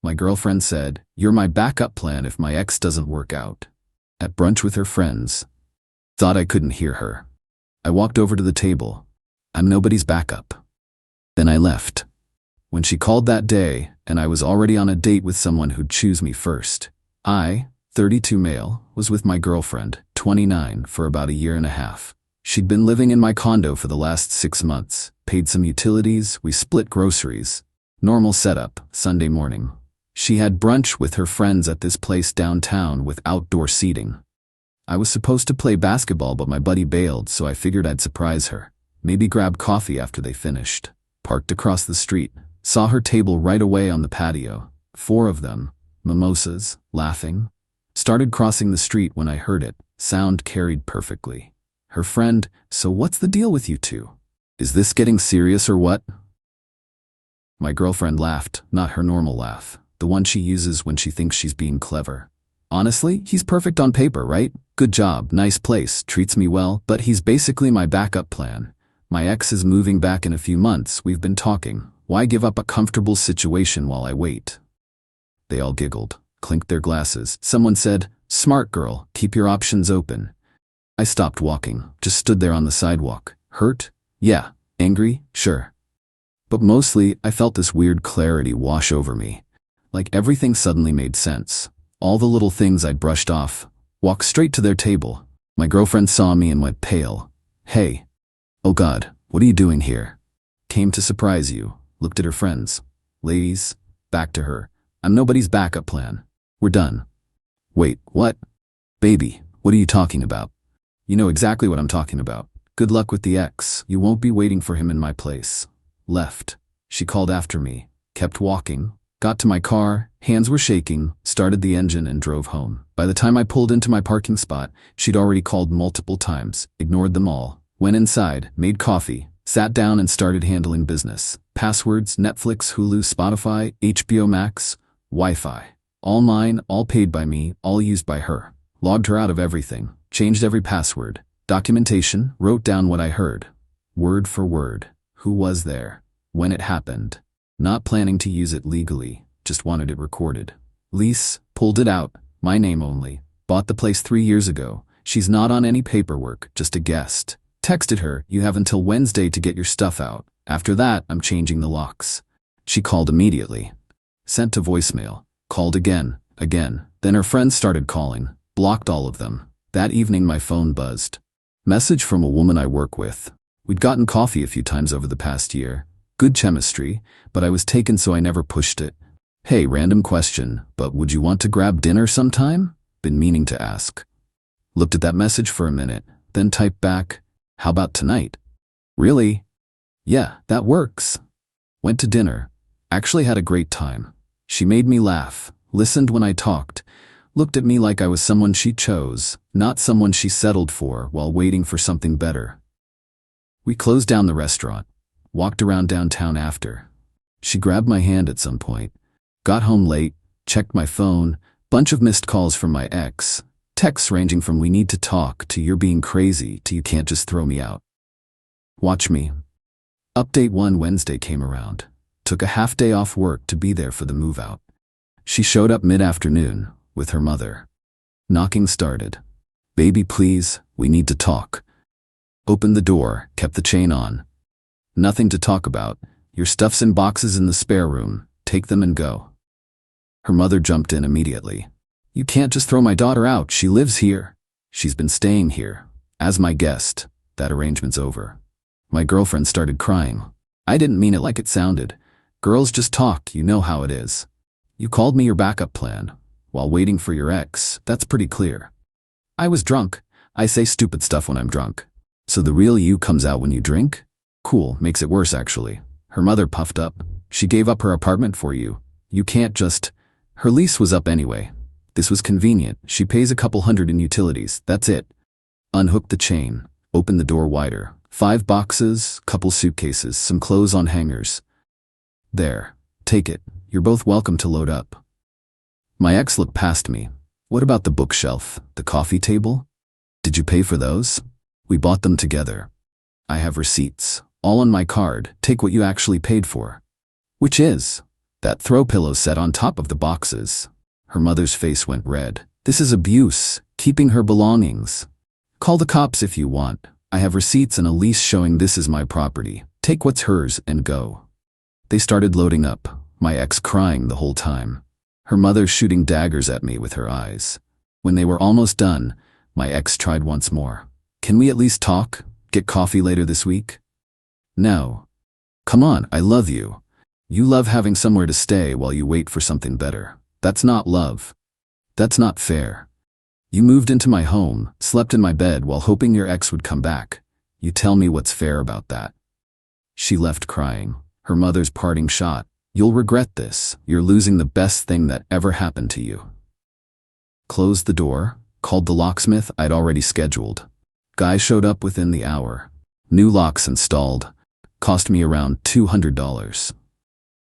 My girlfriend said, "You're my backup plan if my ex doesn't work out." At brunch with her friends. Thought I couldn't hear her. I walked over to the table. I'm nobody's backup. Then I left. When she called that day, and I was already on a date with someone who'd choose me first, I, 32 male, was with my girlfriend, 29, for about a year and a half. She'd been living in my condo for the last 6 months, paid some utilities, we split groceries. Normal setup, Sunday morning. She had brunch with her friends at this place downtown with outdoor seating. I was supposed to play basketball, but my buddy bailed, so I figured I'd surprise her. Maybe grab coffee after they finished. Parked across the street. Saw her table right away on the patio. 4 of them. Mimosas, laughing. Started crossing the street when I heard it. Sound carried perfectly. Her friend, "So what's the deal with you two? Is this getting serious or what?" My girlfriend laughed, not her normal laugh, the one she uses when she thinks she's being clever. "Honestly, he's perfect on paper, right? Good job, nice place, treats me well, but he's basically my backup plan. My ex is moving back in a few months, we've been talking. Why give up a comfortable situation while I wait?" They all giggled, clinked their glasses. Someone said, "Smart girl, keep your options open." I stopped walking, just stood there on the sidewalk. Hurt? Yeah. Angry? Sure. But mostly, I felt this weird clarity wash over me. Like everything suddenly made sense. All the little things I'd brushed off. Walked straight to their table. My girlfriend saw me and went pale. "Hey. Oh God, what are you doing here?" "Came to surprise you." Looked at her friends. "Ladies." Back to her. "I'm nobody's backup plan. We're done." "Wait, what?" "Baby, what are you talking about?" "You know exactly what I'm talking about. Good luck with the ex. You won't be waiting for him in my place." Left. She called after me. Kept walking. Got to my car, hands were shaking, started the engine and drove home. By the time I pulled into my parking spot, she'd already called multiple times, ignored them all. Went inside, made coffee, sat down and started handling business. Passwords, Netflix, Hulu, Spotify, HBO Max, Wi-Fi. All mine, all paid by me, all used by her. Logged her out of everything. Changed every password. Documentation, wrote down what I heard. Word for word. Who was there? When it happened. Not planning to use it legally, just wanted it recorded. Lease, pulled it out, my name only. Bought the place 3 years ago. She's not on any paperwork, just a guest. Texted her, "You have until Wednesday to get your stuff out. After that, I'm changing the locks." She called immediately. Sent to voicemail. Called again. Then her friends started calling. Blocked all of them. That evening my phone buzzed. Message from a woman I work with. We'd gotten coffee a few times over the past year. Good chemistry, but I was taken so I never pushed it. "Hey, random question, but would you want to grab dinner sometime? Been meaning to ask." Looked at that message for a minute, then typed back, "How about tonight?" "Really?" "Yeah, that works." Went to dinner. Actually had a great time. She made me laugh, listened when I talked, looked at me like I was someone she chose, not someone she settled for while waiting for something better. We closed down the restaurant. Walked around downtown after. She grabbed my hand at some point. Got home late, checked my phone, bunch of missed calls from my ex. Texts ranging from "we need to talk" to "you're being crazy" to "you can't just throw me out." Watch me. Update 1 Wednesday came around. Took a half day off work to be there for the move out. She showed up mid-afternoon with her mother. Knocking started. "Baby, please, we need to talk." Opened the door, kept the chain on. "Nothing to talk about. Your stuff's in boxes in the spare room. Take them and go." Her mother jumped in immediately. "You can't just throw my daughter out. She lives here. She's been staying here. As my guest. That arrangement's over." My girlfriend started crying. "I didn't mean it like it sounded. Girls just talk, you know how it is. You called me your backup plan. While waiting for your ex, that's pretty clear." "I was drunk. I say stupid stuff when I'm drunk." "So the real you comes out when you drink? Cool, makes it worse actually." Her mother puffed up. "She gave up her apartment for you. You can't just..." Her lease was up anyway. This was convenient. She pays a couple $100 in utilities, that's it. Unhooked the chain. Opened the door wider. 5 boxes, couple suitcases, some clothes on hangers. "There. Take it. You're both welcome to load up." My ex looked past me. "What about the bookshelf, the coffee table? Did you pay for those?" "We bought them together. I have receipts. All on my card. Take what you actually paid for." "Which is?" That throw pillow set on top of the boxes. Her mother's face went red. This is abuse, keeping her belongings. Call the cops if you want. I have receipts and a lease showing this is my property. Take what's hers and go. They started loading up, my ex crying the whole time. Her mother shooting daggers at me with her eyes. When they were almost done, my ex tried once more. Can we at least talk? Get coffee later this week? No. Come on, I love you. You love having somewhere to stay while you wait for something better. That's not love. That's not fair. You moved into my home, slept in my bed while hoping your ex would come back. You tell me what's fair about that. She left crying, her mother's parting shot. You'll regret this. You're losing the best thing that ever happened to you. Closed the door, called the locksmith I'd already scheduled. Guy showed up within the hour. New locks installed. Cost me around $200.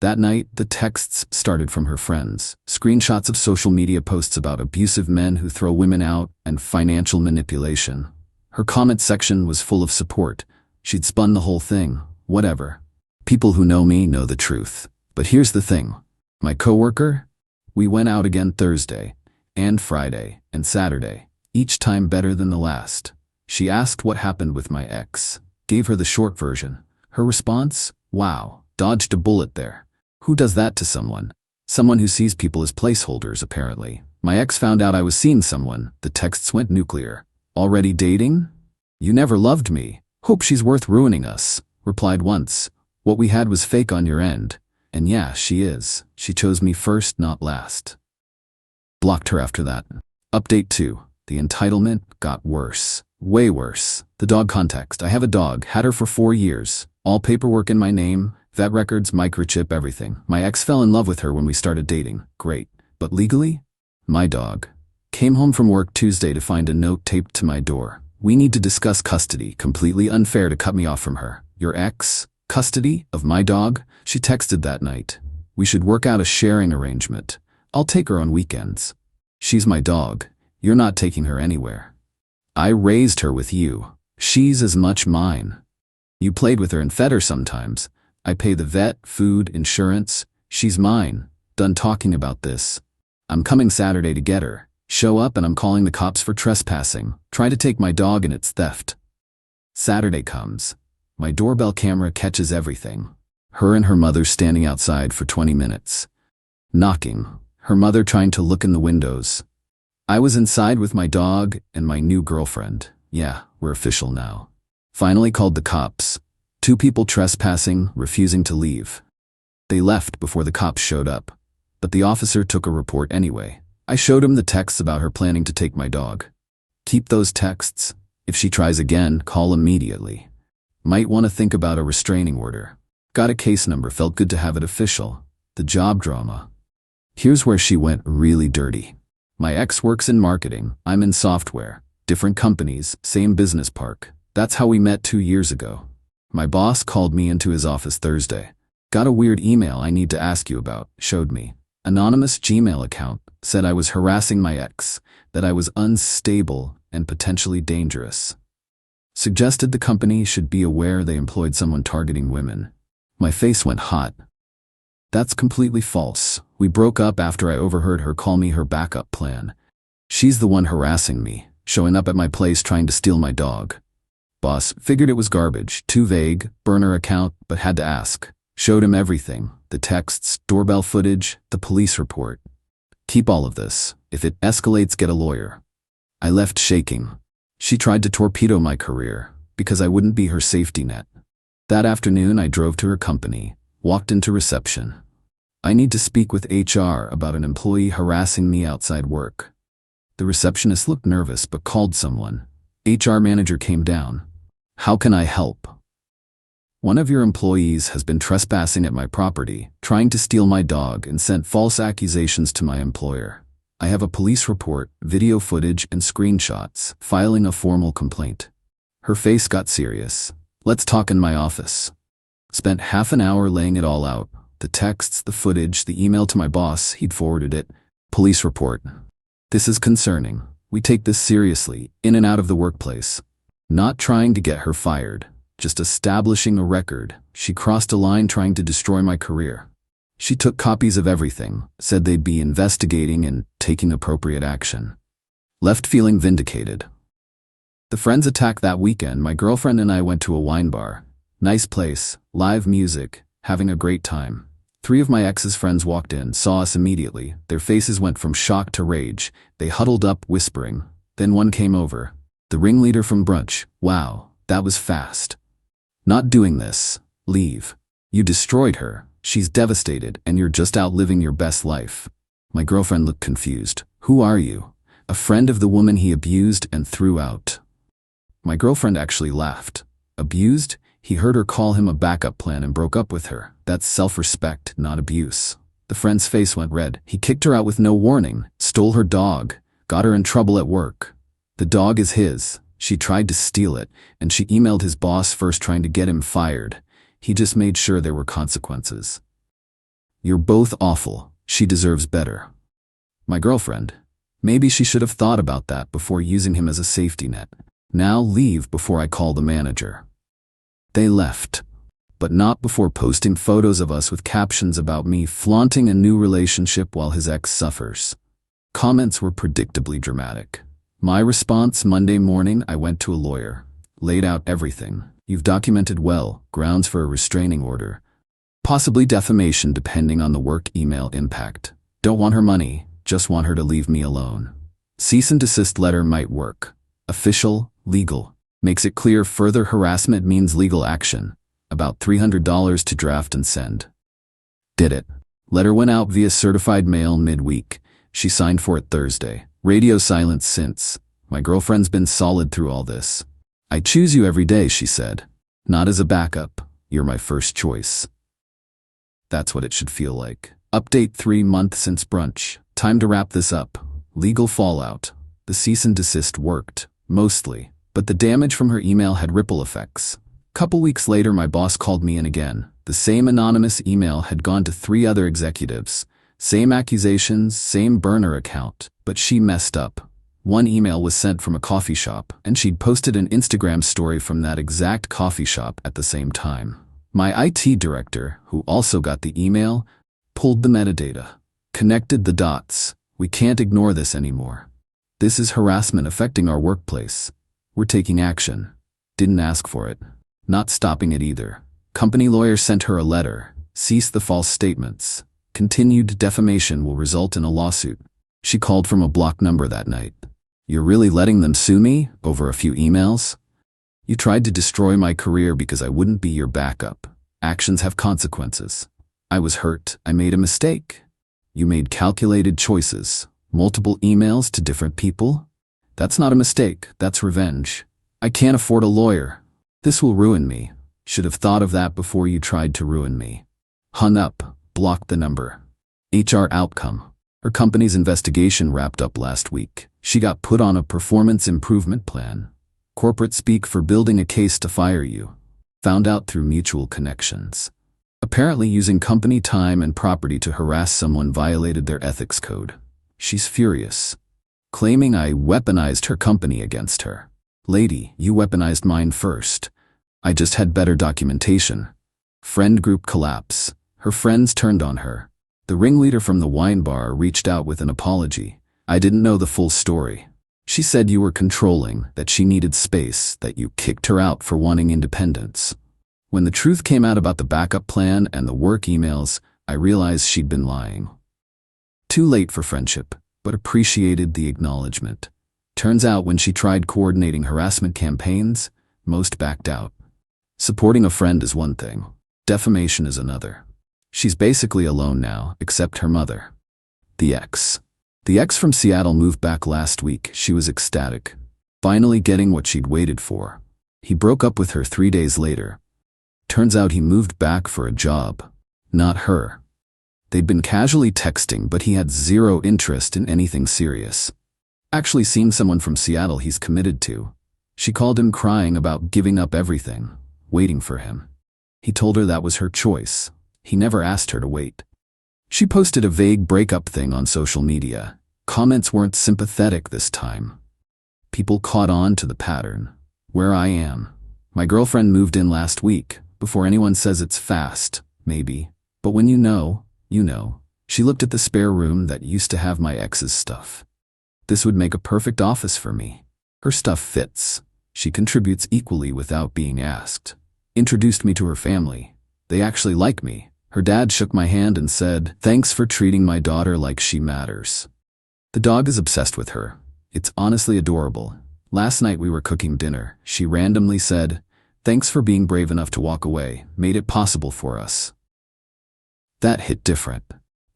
That night, the texts started from her friends. Screenshots of social media posts about abusive men who throw women out and financial manipulation. Her comment section was full of support. She'd spun the whole thing. Whatever. People who know me know the truth. But here's the thing. My coworker? We went out again Thursday, and Friday, and Saturday. Each time better than the last. She asked what happened with my ex. Gave her the short version. Her response? Wow, dodged a bullet there. Who does that to someone? Someone who sees people as placeholders, apparently. My ex found out I was seeing someone. The texts went nuclear. Already dating? You never loved me. Hope she's worth ruining us. Replied once. What we had was fake on your end. And yeah, she is. She chose me first, not last. Blocked her after that. Update 2. The entitlement got worse. Way worse. The dog context. I have a dog. Had her for 4 years. All paperwork in my name. Vet records, microchip, everything. My ex fell in love with her when we started dating. Great. But legally? My dog. Came home from work Tuesday to find a note taped to my door. We need to discuss custody. Completely unfair to cut me off from her. Your ex? Custody? Of my dog? She texted that night. We should work out a sharing arrangement. I'll take her on weekends. She's my dog. You're not taking her anywhere. I raised her with you. She's as much mine. You played with her and fed her sometimes. I pay the vet, food, insurance. She's mine. Done talking about this. I'm coming Saturday to get her. Show up and I'm calling the cops for trespassing. Try to take my dog and it's theft. Saturday comes. My doorbell camera catches everything. Her and her mother standing outside for 20 minutes. Knocking. Her mother trying to look in the windows. I was inside with my dog and my new girlfriend. Yeah, we're official now. Finally called the cops. 2 people trespassing, refusing to leave. They left before the cops showed up. But the officer took a report anyway. I showed him the texts about her planning to take my dog. Keep those texts. If she tries again, call immediately. Might want to think about a restraining order. Got a case number, felt good to have it official. The job drama. Here's where she went really dirty. My ex works in marketing, I'm in software. Different companies, same business park. That's how we met 2 years ago. My boss called me into his office Thursday. Got a weird email I need to ask you about, showed me. Anonymous Gmail account, said I was harassing my ex, that I was unstable and potentially dangerous. Suggested the company should be aware they employed someone targeting women. My face went hot. That's completely false. We broke up after I overheard her call me her backup plan. She's the one harassing me, showing up at my place trying to steal my dog. Boss figured it was garbage, too vague, burner account, but had to ask. Showed him everything, the texts, doorbell footage, the police report. Keep all of this. If it escalates, get a lawyer. I left shaking. She tried to torpedo my career, because I wouldn't be her safety net. That afternoon I drove to her company, walked into reception. I need to speak with HR about an employee harassing me outside work. The receptionist looked nervous but called someone. HR manager came down. How can I help? One of your employees has been trespassing at my property, trying to steal my dog and sent false accusations to my employer. I have a police report, video footage, and screenshots, filing a formal complaint. Her face got serious. Let's talk in my office. Spent half an hour laying it all out. The texts, the footage, the email to my boss, he'd forwarded it. Police report. This is concerning. We take this seriously, in and out of the workplace. Not trying to get her fired, just establishing a record. She crossed a line trying to destroy my career. She took copies of everything, said they'd be investigating and taking appropriate action. Left feeling vindicated. The friends attack that weekend, my girlfriend and I went to a wine bar. Nice place, live music, having a great time. 3 of my ex's friends walked in, saw us immediately. Their faces went from shock to rage. They huddled up, whispering. Then one came over. The ringleader from Brunch. Wow, that was fast. Not doing this. Leave. You destroyed her. She's devastated, and you're just out living your best life. My girlfriend looked confused. Who are you? A friend of the woman he abused and threw out. My girlfriend actually laughed. Abused? He heard her call him a backup plan and broke up with her. That's self-respect, not abuse. The friend's face went red. He kicked her out with no warning, stole her dog, got her in trouble at work. The dog is his. She tried to steal it, and she emailed his boss first trying to get him fired. He just made sure there were consequences. You're both awful. She deserves better. My girlfriend. Maybe she should have thought about that before using him as a safety net. Now leave before I call the manager. They left, but not before posting photos of us with captions about me flaunting a new relationship while his ex suffers. Comments were predictably dramatic. My response: Monday morning, I went to a lawyer, laid out everything. You've documented well, grounds for a restraining order. Possibly defamation depending on the work email impact. Don't want her money, just want her to leave me alone. Cease and desist letter might work. Official, legal. Makes it clear further harassment means legal action. About $300 to draft and send. Did it. Letter went out via certified mail midweek. She signed for it Thursday. Radio silence since. My girlfriend's been solid through all this. I choose you every day, she said. Not as a backup. You're my first choice. That's what it should feel like. Update: 3 months since Brunch. Time to wrap this up. Legal fallout. The cease and desist worked, mostly, but the damage from her email had ripple effects. Couple weeks later, my boss called me in again. The same anonymous email had gone to 3 other executives. Same accusations, same burner account, but she messed up. One email was sent from a coffee shop, and she'd posted an Instagram story from that exact coffee shop at the same time. My IT director, who also got the email, pulled the metadata, connected the dots. We can't ignore this anymore. This is harassment affecting our workplace. We're taking action. Didn't ask for it. Not stopping it either. Company lawyer sent her a letter. Cease the false statements. Continued defamation will result in a lawsuit. She called from a blocked number that night. You're really letting them sue me over a few emails? You tried to destroy my career because I wouldn't be your backup. Actions have consequences. I was hurt. I made a mistake. You made calculated choices. Multiple emails to different people? That's not a mistake. That's revenge. I can't afford a lawyer. This will ruin me. Should have thought of that before you tried to ruin me. Hung up. Blocked the number. HR outcome. Her company's investigation wrapped up last week. She got put on a performance improvement plan. Corporate speak for building a case to fire you. Found out through mutual connections. Apparently using company time and property to harass someone violated their ethics code. She's furious. Claiming I weaponized her company against her. Lady, you weaponized mine first. I just had better documentation. Friend group collapse. Her friends turned on her. The ringleader from the wine bar reached out with an apology. I didn't know the full story. She said you were controlling, that she needed space, that you kicked her out for wanting independence. When the truth came out about the backup plan and the work emails, I realized she'd been lying. Too late for friendship, but appreciated the acknowledgement. Turns out when she tried coordinating harassment campaigns, most backed out. Supporting a friend is one thing. Defamation is another. She's basically alone now, except her mother. The ex. The ex from Seattle moved back last week. She was ecstatic. Finally getting what she'd waited for. He broke up with her 3 days later. Turns out he moved back for a job. Not her. They'd been casually texting, but he had zero interest in anything serious. Actually seen someone from Seattle he's committed to. She called him crying about giving up everything, waiting for him. He told her that was her choice. He never asked her to wait. She posted a vague breakup thing on social media. Comments weren't sympathetic this time. People caught on to the pattern. Where I am. My girlfriend moved in last week. Before anyone says it's fast, maybe. But when you know She looked at the spare room that used to have my ex's stuff. This would make a perfect office for me. Her stuff fits. She contributes equally without being asked. Introduced me to her family. They actually like me. Her dad shook my hand and said, "Thanks for treating my daughter like she matters." The dog is obsessed with her. It's honestly adorable. Last night we were cooking dinner. She randomly said, "Thanks for being brave enough to walk away. Made it possible for us." That hit different.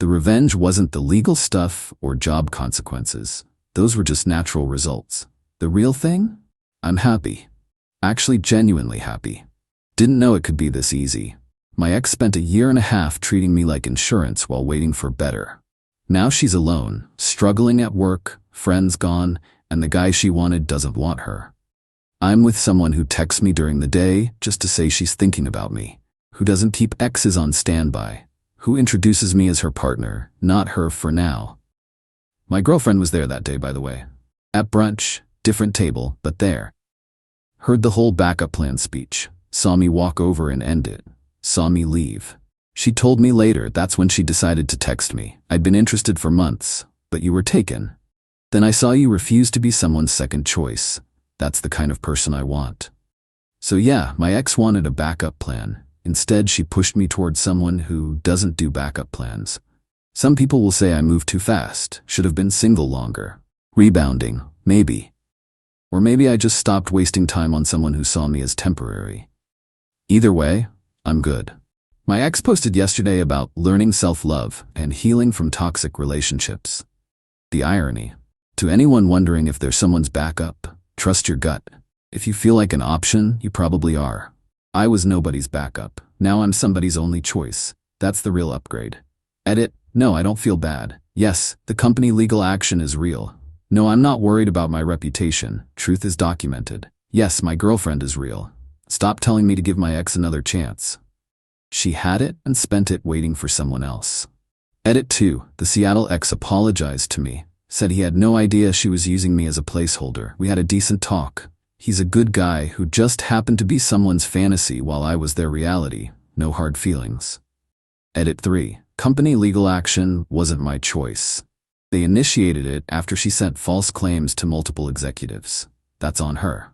The revenge wasn't the legal stuff or job consequences. Those were just natural results. The real thing? I'm happy. Actually, genuinely happy. Didn't know it could be this easy. My ex spent a year and a half treating me like insurance while waiting for better. Now she's alone, struggling at work, friends gone, and the guy she wanted doesn't want her. I'm with someone who texts me during the day just to say she's thinking about me, who doesn't keep exes on standby, who introduces me as her partner, not her for now. My girlfriend was there that day, by the way. At brunch, different table, but there. Heard the whole backup plan speech, saw me walk over and end it, saw me leave. She told me later that's when she decided to text me. I'd been interested for months, but you were taken. Then I saw you refuse to be someone's second choice. That's the kind of person I want. So yeah, my ex wanted a backup plan. Instead, she pushed me towards someone who doesn't do backup plans. Some people will say I moved too fast, should have been single longer. Rebounding, maybe. Or maybe I just stopped wasting time on someone who saw me as temporary. Either way, I'm good. My ex posted yesterday about learning self-love and healing from toxic relationships. The irony. To anyone wondering if they're someone's backup, trust your gut. If you feel like an option, you probably are. I was nobody's backup. Now I'm somebody's only choice. That's the real upgrade. Edit. No, I don't feel bad. Yes, the company legal action is real. No, I'm not worried about my reputation. Truth is documented. Yes, my girlfriend is real. Stop telling me to give my ex another chance. She had it and spent it waiting for someone else. Edit 2. The Seattle ex apologized to me. Said he had no idea she was using me as a placeholder. We had a decent talk. He's a good guy who just happened to be someone's fantasy while I was their reality. No hard feelings. Edit 3. Company legal action wasn't my choice. They initiated it after she sent false claims to multiple executives. That's on her.